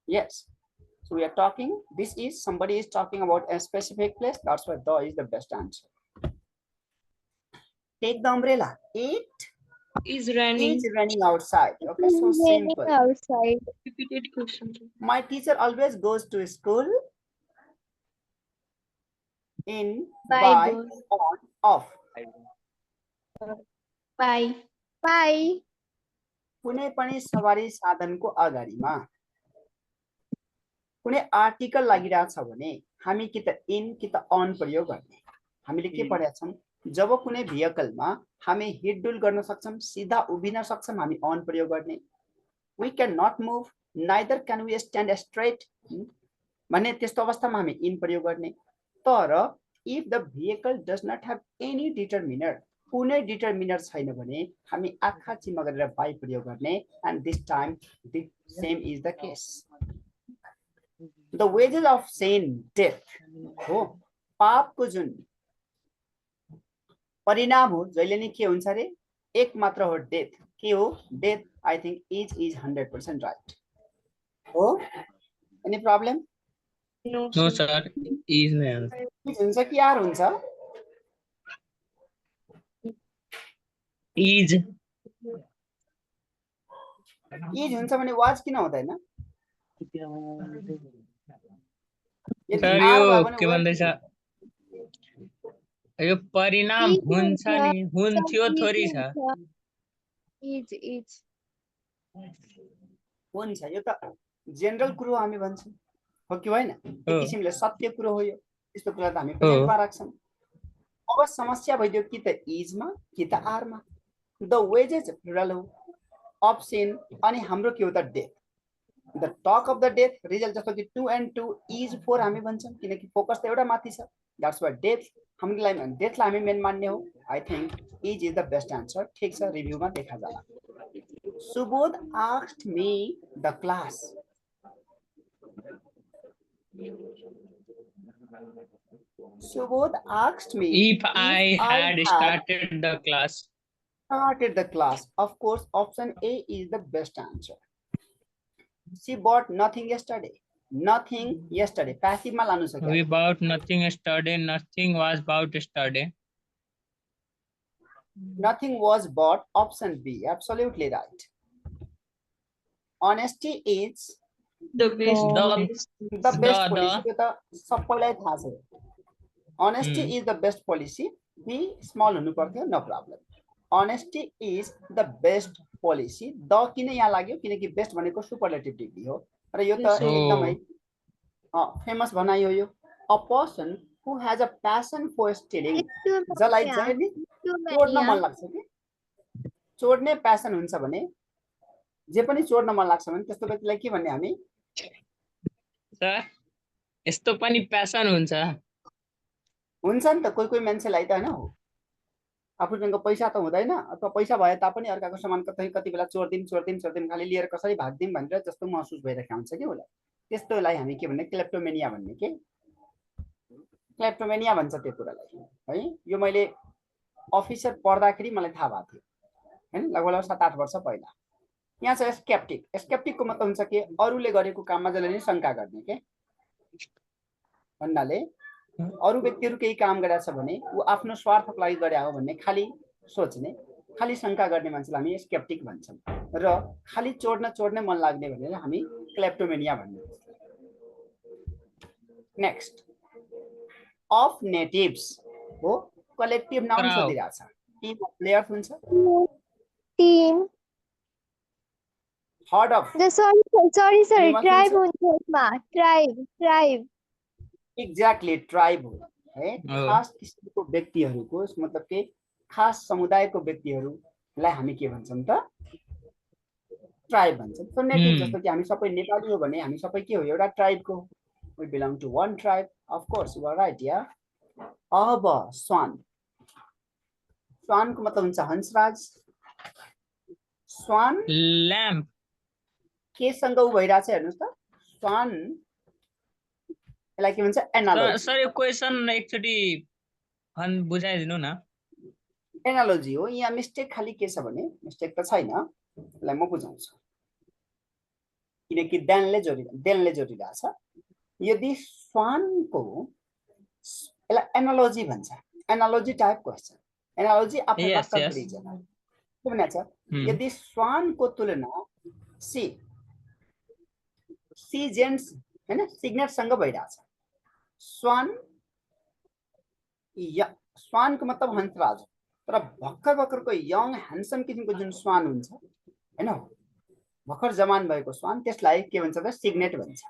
Yes. So we are talking. This is somebody is talking about a specific place. That's why the is the best answer. Take the umbrella. It Is raining. is raining outside. Okay, so Raining simple. outside. Repeated question. My teacher always goes to school in, by, on, off. Bye. Bye. कुनै पनि सवारी साधनको अगाडिमा कुनै article लागिरहेछ भने हामी कि त इन कि त अन प्रयोग गर्ने. हामीले के पढेका छौं? जब कुनै भेहिकलमा हामी हिडडुल गर्न सक्छौं, सिधा उभिन सक्छौं, हामी अन प्रयोग गर्ने. We cannot move, neither can we stand straight. भने त्यस्तो अवस्थामा हामी इन प्रयोग गर्ने. तर if the vehicle does not have any determiner, कुनै डिटरमिनर छैन भने हामी आँखा चिम्मा गरेर बाई प्रयोग गर्ने. And this time the same is the case. The wages of sin, death. हो पापको जुन परिणाम हो जहिले नै के हुन्छ रे? एक मात्र हो, डेथ. के हो? Death. I think is 100% right. हो? Any problem? No, No, sir. sir. Is my answer. हुन्छ कि आर हुन्छ? Is. इज हुन्छ भने वाज किन हुँदैन? सर यो के भन्दैछ? यो परिणाम हुन्छ नि, हुन्थ्यो थोरै छ. Is. हुन्छ. यो त जेनरल कुरो हामी भन्छौं हो कि होइन? एक किसिमले सत्य कुरो हो यो. यस्तो कुरा त हामी प्रेजेन्टमा राख्छौं. अब समस्या भइदियो कि त इजमा कि त आरमा. द वेजेस प्लुरल हो, अफ सिन अनि हाम्रो के हो त डेथ. द टक अफ द डेथ रिजल्ट जस्तो कि 2 and 2 is 4 हामी भन्छौं किनकि फोकस त एउटा माथि छ. That's why डेथ हामीलाई डेथलाई हामी मेन मान्ने हो. I think is the best answer. ठीक छ, रिभ्यूमा देखा जाला. Subodh asked me the class. Subodh asked me If I had started the class. Started the class. Of course, option A is the best answer. She bought nothing yesterday. Nothing yesterday. Passive मा लानु सक्यो. We bought nothing yesterday. Nothing was bought yesterday. Nothing was bought. Option B. Absolutely right. Honesty is The best. the best policy. त्यो त सबैलाई थाहा छ. Honesty is the best policy. B small हुनु पर्थ्यो. No problem. Honesty is the best policy. The किन यहाँ लाग्यो किनकि बेस्ट भनेको सुपरलेटिभ डिग्री हो र यो त एकदमै फेमस भनाइ हो यो. A person who has a passion for stealing. जसलाई जहिले चोर्न मन लाग्छ कि चोर्ने प्यासन हुन्छ भने जे पनि चोर्न मन लाग्छ भने त्यस्तो व्यक्तिलाई के भन्ने हामी? सर यस्तो पनि प्यासन हुन्छ. हुन्छ नि त कोही मान्छेलाई त हैन हो. आफूसँग पैसा त हुँदैन अथवा पैसा भए तापनि अर्काको सामान कति बेला चोर्दिम खाली लिएर कसरी भाग्दिम भनेर जस्तो महसुस भइरहेको हुन्छ कि उसलाई. त्यस्तोलाई हामी के भन्ने? क्लेप्टोमेनिया भन्ने. के क्लेप्टोमेनिया भन्छ त्यो कुरालाई है. यो मैले अफिसर पढ्दाखेरि मलाई थाहा भएको थियो. हैन लगभग 7-8 वर्ष पहिला यहाँ छ स्केप्टिक स्केप्टिकको मतलब हुन्छ के अरूले गरेको काममा जसले नि शंका गर्ने के भन्नाले अरू व्यक्तिहरु केही काम गरेछ भने उ आफ्नो स्वार्थको लागि गरे हो भन्ने खाली सोच्ने खाली शंका गर्ने मान्छेलाई हामी स्केप्टिक भन्छौं र खाली चोड्न मन लाग्ने भनेर हामी क्लेप्टोमेनिया भन्छौं नेक्स्ट अफ नेटिभ्स हो कलेक्टिभ नाउन सोधिरहेछ टीम अफ प्लेयर्स हुन्छ team herd of sorry Team of tribe हुन्छ यसमा tribe एक्ज्याक्टली ट्राइब हो है खास किसिमको व्यक्तिहरुको मतलब के खास समुदायको व्यक्तिहरुलाई हामी के भन्छौं त ट्राइब भन्छौं सो नेटिभ जस्तो कि हामी सबै नेपाली हो भने हामी सबै के हो एउटा ट्राइबको we belong to one tribe of course you are right yeah अब स्वान को मतलब हुन्छ हंसराज स्वान ल्याम्प के सँग उ भइराछ हेर्नुस् त स्वान यसलाई के भन्छ एनालोजी सर यो क्वेशन एकचोटी बुझाइदिनु न एनालोजी हो यहाँ मिस्टेक खाली के छ भने मिस्टेक त छैन यसलाई म बुझाउँछु किनकि देनले जोडिरहेछ यदि स्वानको यसलाई एनालोजी भन्छ एनालोजी टाइप क्वेशन एनालोजी आफ्नो कंक्लुजन के भन्छ यदि स्वानको तुलना सी जेन्ट्स हैन सिग्नेट सँग भइराछ स्वानको मतलब हंसराज तर भक्करको यङ ह्यान्डसम किसिमको जुन स्वान हुन्छ हैन भर्खर जवान भएको स्वान त्यसलाई के भन्छ त सिग्नेट भन्छ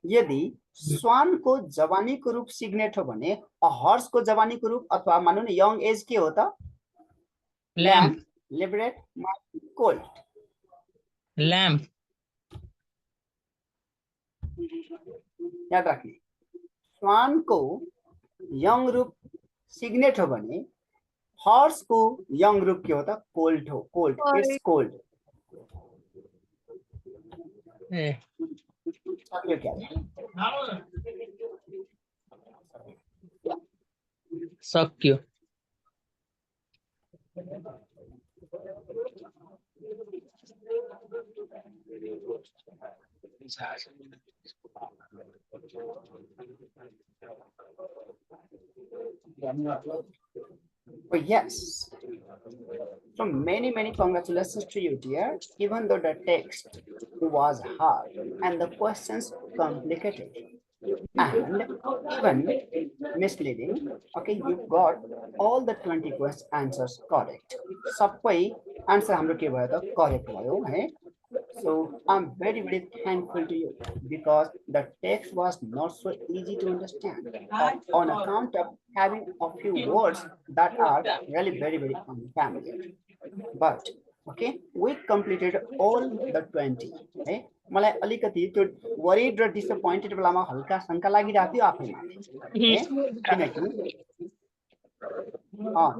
यदि स्वानको जवानीको रूप सिग्नेट हो भने हर्सको जवानीको रूप अथवा मानौ न यङ एज के हो त ल्याम्प लिबरेट कोल्ट ल्याम्प याद राख्ने स्वानको यङ रूप सिग्नेट हो भने हर्सको यङ रूप के हो त कोल्ट हो कोल्ट इट्स कोल्ड सक्यो Oh, yes. So many congratulations to you, dear. Even though the text was hard and the questions complicated and even misleading, okay, you got all the 20 question answers correct. Sabai answer hamro ke bhayo ta correct bhayo hai. So I'm very thankful to you because the text was not so easy to understand on account of having a few words that are really very unfamiliar. But okay, we completed all the 20. है मलाई अलिकति त्यो worried र disappointed बेलामा हल्का शंका लागिरहेको थियो आफैमा किनकि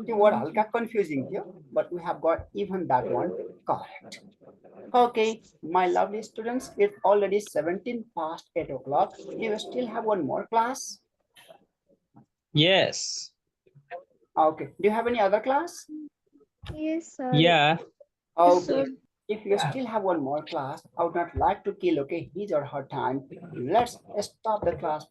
त्यो वर्ड हल्का कन्फ्युजिङ थियो but we have got even that one correct. Okay, my lovely students, it's already 17 past 8 o'clock. Do you still have one more class? Yes. Okay. Do you have any other class? Yes, sir. Yeah. Okay. If you still have one more class, I would not like to kill, okay, his or her time. Let's stop the class